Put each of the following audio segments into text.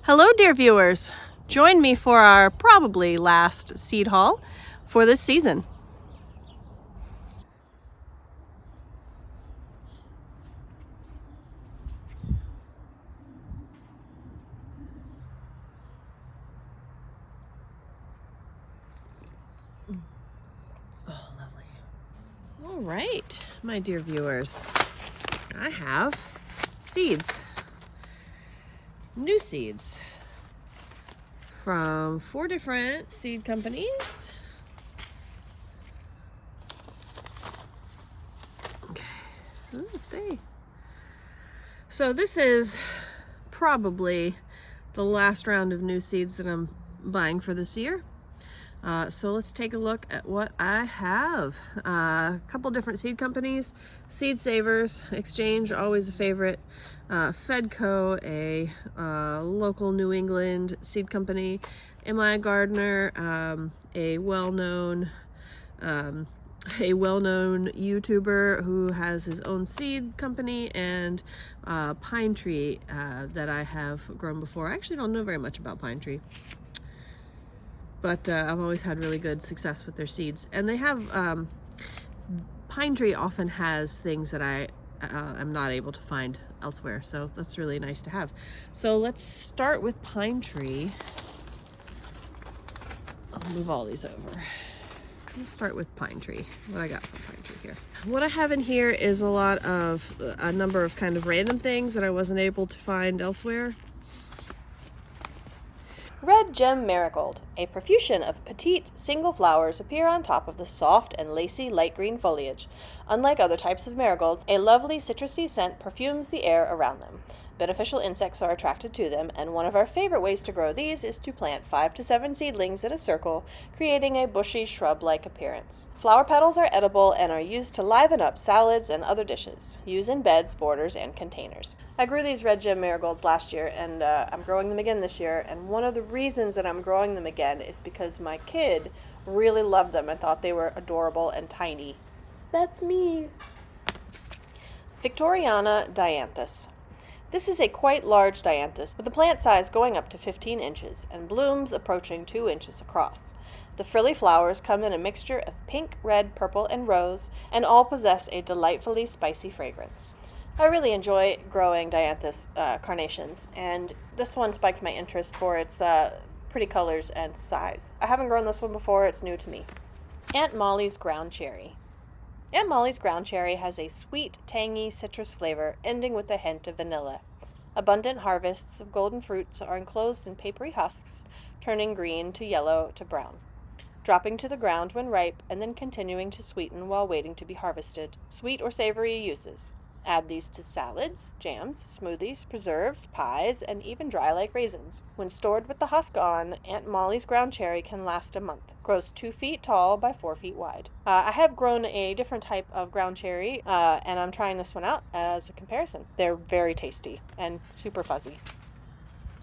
Hello, dear viewers. Join me for our probably last seed haul for this season. Oh, lovely. All right, my dear viewers, I have seeds, new seeds from 4 different seed companies. Okay, stay. So this is probably the last round of new seeds that I'm buying for this year. So let's take a look at what I have. A couple different seed companies. Seed Savers, Exchange, always a favorite. Fedco, a local New England seed company. M.I. Gardner, a well-known YouTuber who has his own seed company, and Pine Tree that I have grown before. I actually don't know very much about Pine Tree, but I've always had really good success with their seeds. And they have, Pine Tree often has things that I am not able to find elsewhere, so that's really nice to have. So let's start with Pine Tree. I'll move all these over. Let's start with Pine Tree. What I got from Pine Tree here. What I have in here is a number of kind of random things that I wasn't able to find elsewhere. Red Gem Marigold. A profusion of petite, single flowers appear on top of the soft and lacy light green foliage. Unlike other types of marigolds, a lovely citrusy scent perfumes the air around them. Beneficial insects are attracted to them, and one of our favorite ways to grow these is to plant 5 to 7 seedlings in a circle, creating a bushy shrub-like appearance. Flower petals are edible and are used to liven up salads and other dishes. Use in beds, borders, and containers. I grew these Red Gem Marigolds last year, and I'm growing them again this year, and one of the reasons that I'm growing them again is because my kid really loved them and thought they were adorable and tiny. That's me. Victoriana dianthus. This is a quite large dianthus, with the plant size going up to 15 inches and blooms approaching 2 inches across. The frilly flowers come in a mixture of pink, red, purple, and rose, and all possess a delightfully spicy fragrance. I really enjoy growing dianthus carnations, and this one spiked my interest for its pretty colors and size. I haven't grown this one before, it's new to me. Aunt Molly's Ground Cherry. Aunt Molly's Ground Cherry has a sweet, tangy citrus flavor, ending with a hint of vanilla. Abundant harvests of golden fruits are enclosed in papery husks, turning green to yellow to brown, dropping to the ground when ripe and then continuing to sweeten while waiting to be harvested. Sweet or savory uses. Add these to salads, jams, smoothies, preserves, pies, and even dry like raisins. When stored with the husk on, Aunt Molly's Ground Cherry can last a month. Grows 2 feet tall by 4 feet wide. I have grown a different type of ground cherry, and I'm trying this one out as a comparison. They're very tasty and super fuzzy.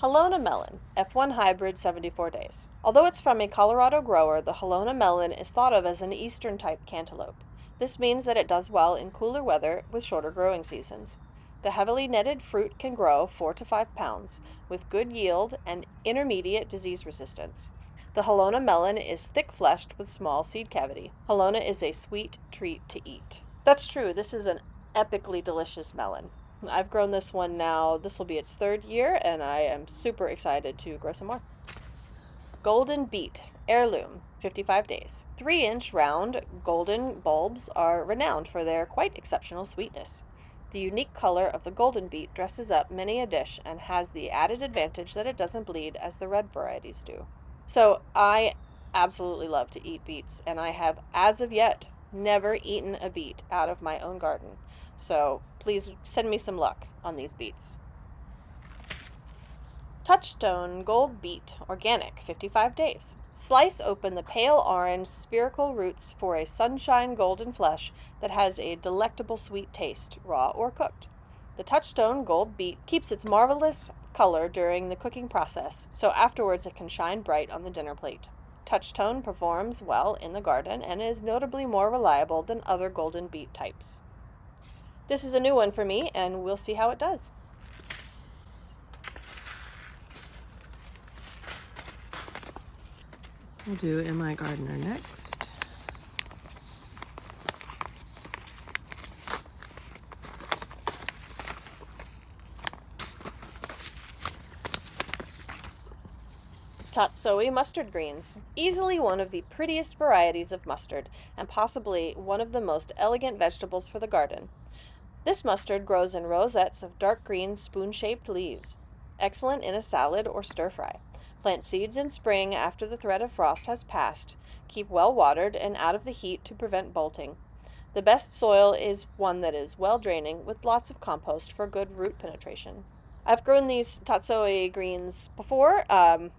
Halona melon, F1 hybrid 74 days. Although it's from a Colorado grower, the Halona melon is thought of as an eastern type cantaloupe. This means that it does well in cooler weather with shorter growing seasons. The heavily netted fruit can grow 4 to 5 pounds, with good yield and intermediate disease resistance. The Halona melon is thick-fleshed with small seed cavity. Halona is a sweet treat to eat. That's true, this is an epically delicious melon. I've grown this one now, this will be its 3rd year, and I am super excited to grow some more. Golden Beet, Heirloom, 55 days. 3-inch round golden bulbs are renowned for their quite exceptional sweetness. The unique color of the golden beet dresses up many a dish and has the added advantage that it doesn't bleed as the red varieties do. So I absolutely love to eat beets, and I have, as of yet, never eaten a beet out of my own garden. So please send me some luck on these beets. Touchstone Gold Beet, organic, 55 days. Slice open the pale orange spherical roots for a sunshine golden flesh that has a delectable sweet taste, raw or cooked. The Touchstone Gold Beet keeps its marvelous color during the cooking process, so afterwards it can shine bright on the dinner plate. Touchstone performs well in the garden and is notably more reliable than other golden beet types. This is a new one for me, and we'll see how it does. We'll do Am I Gardener next. Tatsoi mustard greens. Easily one of the prettiest varieties of mustard, and possibly one of the most elegant vegetables for the garden. This mustard grows in rosettes of dark green spoon-shaped leaves. Excellent in a salad or stir-fry. Plant seeds in spring after the threat of frost has passed. Keep well watered and out of the heat to prevent bolting. The best soil is one that is well draining with lots of compost for good root penetration. I've grown these tatsoi greens before.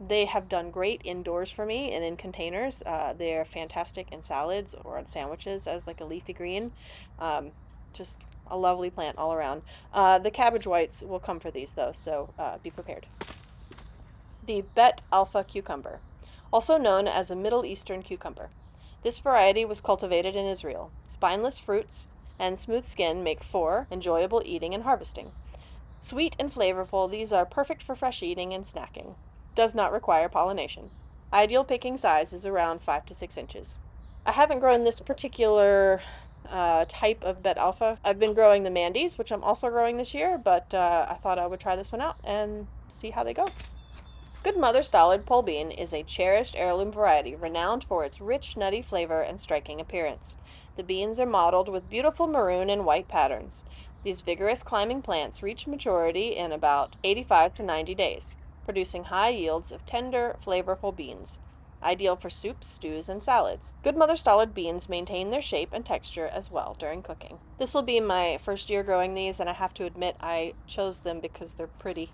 They have done great indoors for me and in containers. They're fantastic in salads or on sandwiches as like a leafy green. Um, just a lovely plant all around. The cabbage whites will come for these though, so be prepared. The Bet Alpha cucumber, also known as a Middle Eastern cucumber. This variety was cultivated in Israel. Spineless fruits and smooth skin make for enjoyable eating and harvesting. Sweet and flavorful, these are perfect for fresh eating and snacking. Does not require pollination. Ideal picking size is around 5 to 6 inches. I haven't grown this particular type of Bet Alpha. I've been growing the Mandy's, which I'm also growing this year, but I thought I would try this one out and see how they go. Good Mother Stolid pole bean is a cherished heirloom variety renowned for its rich, nutty flavor and striking appearance. The beans are mottled with beautiful maroon and white patterns. These vigorous climbing plants reach maturity in about 85 to 90 days, producing high yields of tender, flavorful beans. Ideal for soups, stews, and salads. Good Mother Stolid beans maintain their shape and texture as well during cooking. This will be my first year growing these, and I have to admit I chose them because they're pretty.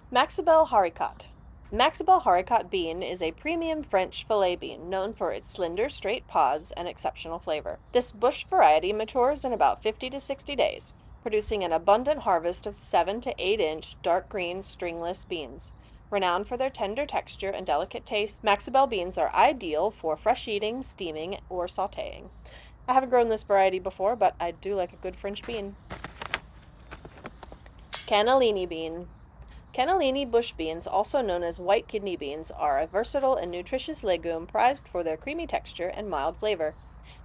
Maxibel haricot. Maxibel haricot bean is a premium French filet bean known for its slender, straight pods and exceptional flavor. This bush variety matures in about 50 to 60 days, producing an abundant harvest of 7 to 8 inch dark green stringless beans. Renowned for their tender texture and delicate taste, Maxibel beans are ideal for fresh eating, steaming, or sautéing. I haven't grown this variety before, but I do like a good French bean. Cannellini bean. Cannellini bush beans, also known as white kidney beans, are a versatile and nutritious legume prized for their creamy texture and mild flavor.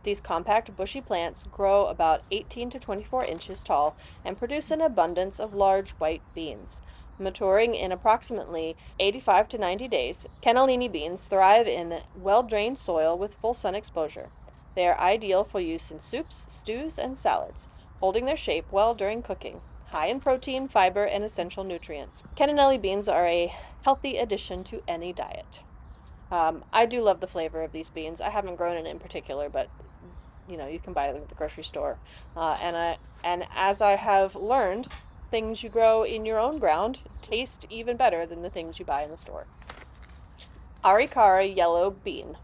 These compact, bushy plants grow about 18 to 24 inches tall and produce an abundance of large white beans. Maturing in approximately 85 to 90 days, cannellini beans thrive in well-drained soil with full sun exposure. They are ideal for use in soups, stews, and salads, holding their shape well during cooking. High in protein, fiber, and essential nutrients. Cannellini beans are a healthy addition to any diet. I do love the flavor of these beans. I haven't grown it in particular, but you can buy them at the grocery store. And as I have learned, things you grow in your own ground taste even better than the things you buy in the store. Arikara yellow bean.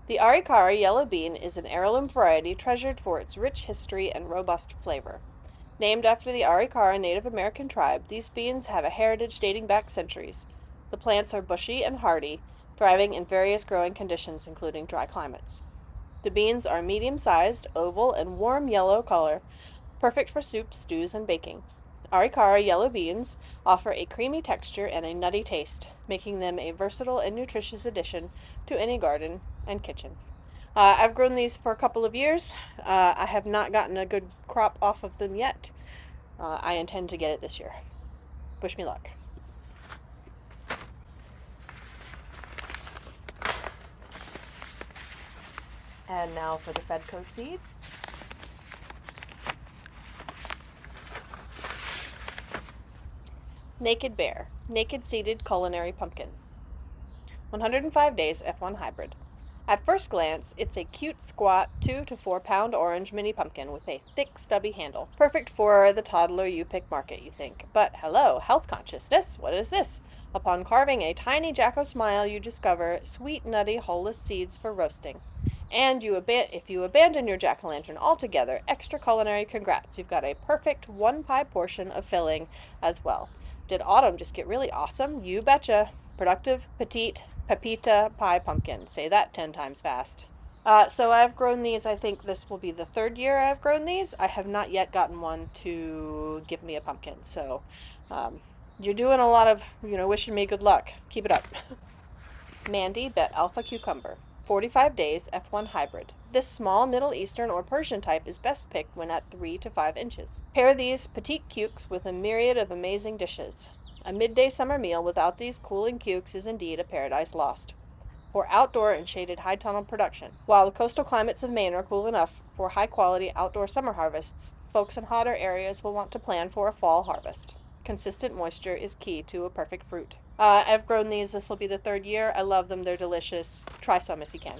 The Arikara yellow bean is an heirloom variety treasured for its rich history and robust flavor. Named after the Arikara Native American tribe, these beans have a heritage dating back centuries. The plants are bushy and hardy, thriving in various growing conditions, including dry climates. The beans are medium-sized, oval, and warm yellow color, perfect for soups, stews, and baking. Arikara yellow beans offer a creamy texture and a nutty taste, making them a versatile and nutritious addition to any garden and kitchen. I've grown these for a couple of years. I have not gotten a good crop off of them yet. I intend to get it this year. Wish me luck. And now for the Fedco seeds. Naked Bear, Naked Seeded Culinary Pumpkin. 105 days F1 hybrid. At first glance, it's a cute, squat, 2 to 4 pound orange mini pumpkin with a thick, stubby handle. Perfect for the toddler you pick market, you think. But hello, health consciousness, what is this? Upon carving a tiny Jacko smile, you discover sweet, nutty, hulless seeds for roasting. And if you abandon your jack-o'-lantern altogether, extra culinary congrats. You've got a perfect 1 pie portion of filling as well. Did autumn just get really awesome? You betcha. Productive, petite, Pepita pie pumpkin. Say that 10 times fast. So I've grown these. I think this will be the 3rd year I've grown these. I have not yet gotten one to give me a pumpkin. So you're doing a lot of, wishing me good luck. Keep it up. Mandy Bet Alpha Cucumber, 45 days F1 hybrid. This small Middle Eastern or Persian type is best picked when at 3 to 5 inches. Pair these petite cukes with a myriad of amazing dishes. A midday summer meal without these cooling cukes is indeed a paradise lost. For outdoor and shaded high tunnel production. While the coastal climates of Maine are cool enough for high-quality outdoor summer harvests, folks in hotter areas will want to plan for a fall harvest. Consistent moisture is key to a perfect fruit. I've grown these. This will be the 3rd year. I love them. They're delicious. Try some if you can.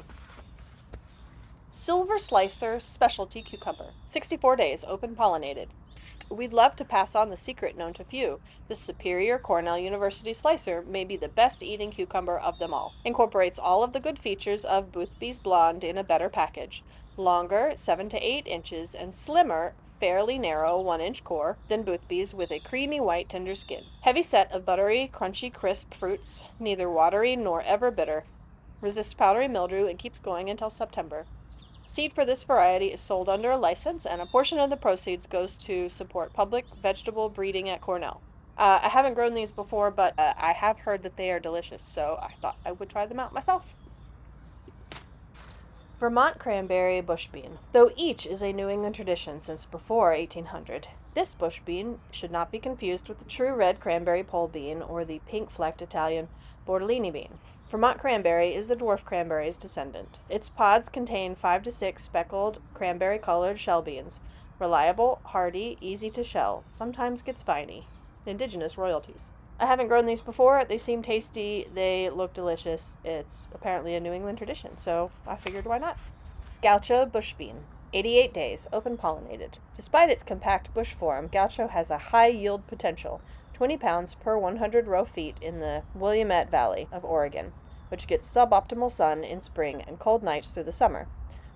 Silver Slicer Specialty Cucumber. 64 days, open pollinated. Psst, we'd love to pass on the secret known to few. This superior Cornell University slicer may be the best eating cucumber of them all. Incorporates all of the good features of Boothby's Blonde in a better package. Longer, 7 to 8 inches, and slimmer, fairly narrow 1-inch core than Boothby's with a creamy white tender skin. Heavy set of buttery, crunchy, crisp fruits, neither watery nor ever bitter. Resists powdery mildew and keeps going until September. Seed for this variety is sold under a license, and a portion of the proceeds goes to support public vegetable breeding at Cornell. I haven't grown these before, but I have heard that they are delicious, so I thought I would try them out myself. Vermont Cranberry Bush Bean. Though each is a New England tradition since before 1800, this bush bean should not be confused with the true red cranberry pole bean or the pink-flecked Italian Bordolini bean. Vermont cranberry is the dwarf cranberry's descendant. Its pods contain 5 to 6 speckled cranberry-colored shell beans. Reliable, hardy, easy to shell, sometimes gets spiny. Indigenous royalties. I haven't grown these before. They seem tasty. They look delicious. It's apparently a New England tradition, so I figured why not. Gaucho bush bean. 88 days, open pollinated. Despite its compact bush form, gaucho has a high yield potential, 20 pounds per 100 row feet in the Willamette Valley of Oregon, which gets suboptimal sun in spring and cold nights through the summer.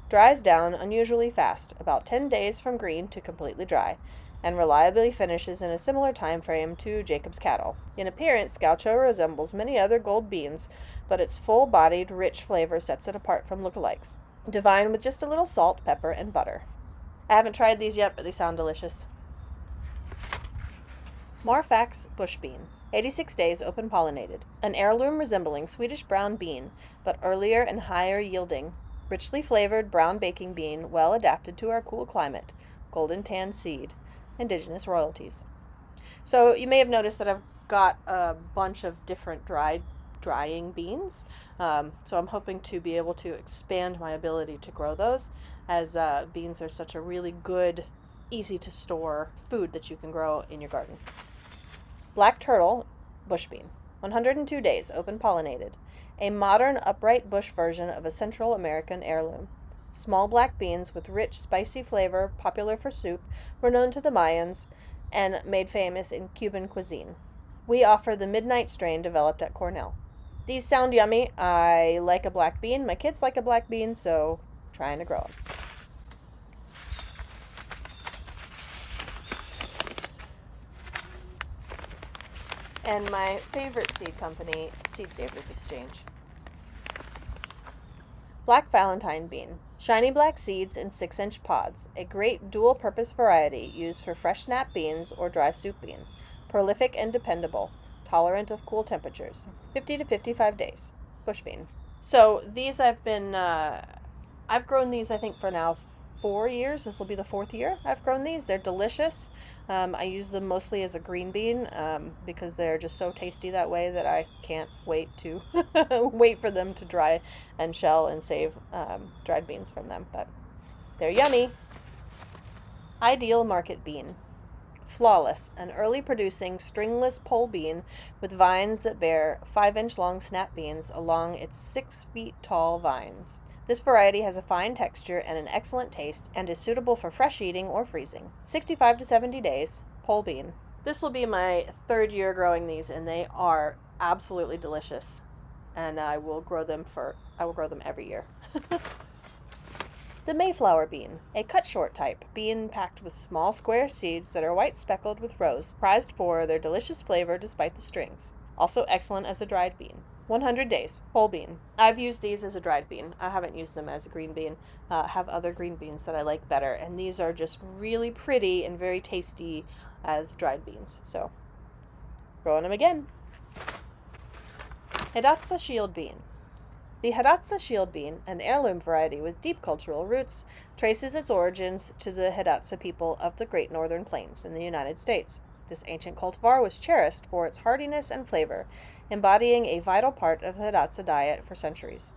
Dries down unusually fast, about 10 days from green to completely dry, and reliably finishes in a similar time frame to Jacob's cattle. In appearance, gaucho resembles many other gold beans, but its full-bodied, rich flavor sets it apart from lookalikes. Divine with just a little salt, pepper, and butter. I haven't tried these yet, but they sound delicious. Morfax bush bean. 86 days, open pollinated. An heirloom resembling Swedish brown bean, but earlier and higher yielding. Richly flavored brown baking bean, well adapted to our cool climate. Golden tan seed. Indigenous royalties. So you may have noticed that I've got a bunch of different drying beans. So I'm hoping to be able to expand my ability to grow those, as beans are such a really good, easy to store food that you can grow in your garden. Black turtle bush bean. 102 days, open pollinated. A modern upright bush version of a Central American heirloom. Small black beans with rich, spicy flavor, popular for soup, were known to the Mayans and made famous in Cuban cuisine. We offer the midnight strain developed at Cornell. These sound yummy. I like a black bean. My kids like a black bean, so trying to grow them. And my favorite seed company, Seed Savers Exchange. Black Valentine bean. Shiny black seeds in 6-inch pods. A great dual-purpose variety used for fresh snap beans or dry soup beans. Prolific and dependable. Tolerant of cool temperatures. 50 to 55 days. Bush bean. So these I've grown these I think for now 4 years. This will be the 4th year I've grown these. They're delicious. I use them mostly as a green bean because they're just so tasty that way that I can't wait to wait for them to dry and shell and save dried beans from them. But they're yummy. Ideal market bean. Flawless, an early producing stringless pole bean with vines that bear 5-inch long snap beans along its 6 feet tall vines. This variety has a fine texture and an excellent taste and is suitable for fresh eating or freezing. 65 to 70 days, pole bean. This will be my 3rd year growing these, and they are absolutely delicious. And I will grow them every year. The Mayflower bean, a cut-short type bean packed with small square seeds that are white speckled with rose, prized for their delicious flavor despite the strings. Also excellent as a dried bean. 100 days, whole bean. I've used these as a dried bean. I haven't used them as a green bean. Have other green beans that I like better, and these are just really pretty and very tasty as dried beans. So, growing them again. Hidatsa shield bean. The Hidatsa shield bean, an heirloom variety with deep cultural roots, traces its origins to the Hidatsa people of the Great Northern Plains in the United States. This ancient cultivar was cherished for its hardiness and flavor, embodying a vital part of the Hidatsa diet for centuries.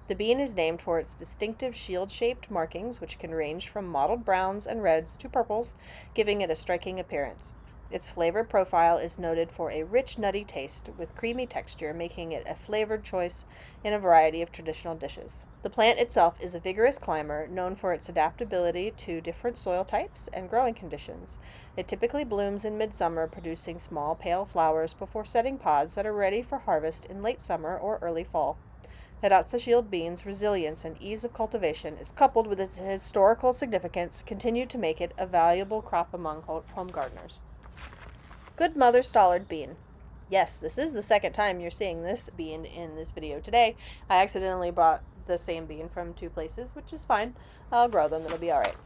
The bean is named for its distinctive shield-shaped markings, which can range from mottled browns and reds to purples, giving it a striking appearance. Its flavor profile is noted for a rich, nutty taste with creamy texture, making it a flavored choice in a variety of traditional dishes. The plant itself is a vigorous climber, known for its adaptability to different soil types and growing conditions. It typically blooms in midsummer, producing small, pale flowers before setting pods that are ready for harvest in late summer or early fall. Hidatsa shield beans' resilience and ease of cultivation is coupled with its historical significance, continue to make it a valuable crop among home gardeners. Good Mother Stallard bean. Yes, this is the second time you're seeing this bean in this video today. I accidentally bought the same bean from two places, which is fine. I'll grow them, it'll be alright.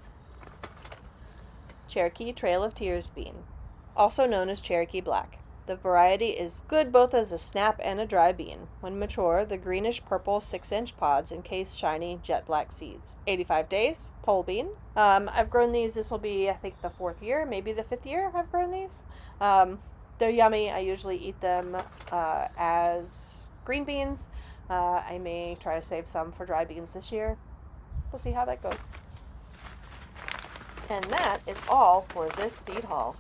Cherokee Trail of Tears bean, also known as Cherokee Black. The variety is good both as a snap and a dry bean. When mature, the greenish-purple 6-inch pods encase shiny jet black seeds. 85 days, pole bean. I've grown these, this will be, I think, the 4th year, maybe the 5th year I've grown these. They're yummy. I usually eat them as green beans. I may try to save some for dry beans this year. We'll see how that goes. And that is all for this seed haul.